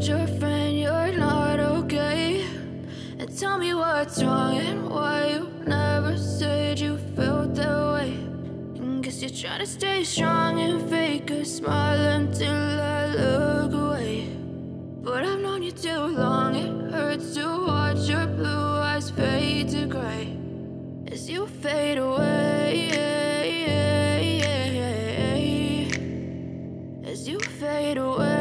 told your friend you're not okay? And tell me what's wrong and why you never said you felt that way. And guess you're trying to stay strong and fake a smile until I look away. But I've known you too long, it hurts to watch your blue eyes fade to gray as you fade away, as you fade away.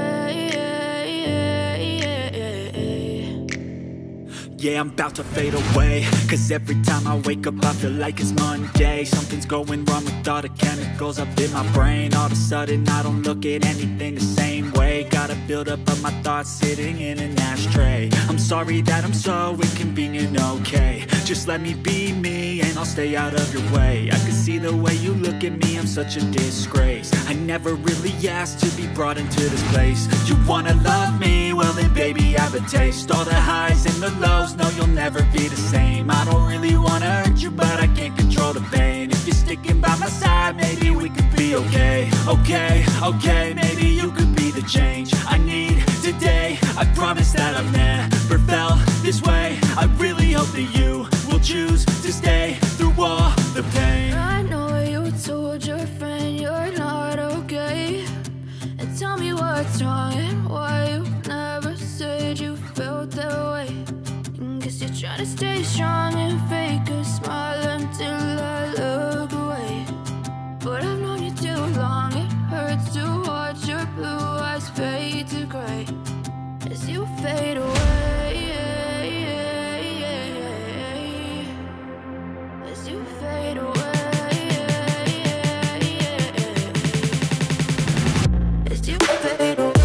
Yeah, I'm about to fade away, cause every time I wake up I feel like it's Monday. Something's going wrong with all the chemicals up in my brain. All of a sudden I don't look at anything the same way. Got a buildup of my thoughts sitting in an ashtray. I'm sorry that I'm so inconvenient, okay? Just let me be me and I'll stay out of your way. I can see the way you look at me, I'm such a disgrace. I never really asked to be brought into this place. You wanna love me? Well then baby I have a taste. All the highs and the lows, no you'll never be the same. I don't really wanna hurt you but I can't control the pain. If you're sticking by my side maybe we could be okay. Okay, maybe you could be the change I need today. I promise that I've never felt this way. I really hope that you will choose to stay through all the pain. I know you told your friend you're not okay. And tell me what's wrong and why you never said you felt that way. And guess you're trying to stay strong and fake a smile until I look away. But I've known you too long, it hurts to watch your blue eyes fade to gray as you fade away, as you fade away, as you fade away.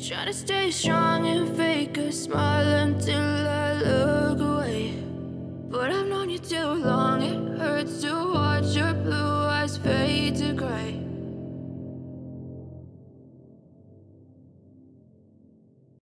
Trying to stay strong and fake a smile until I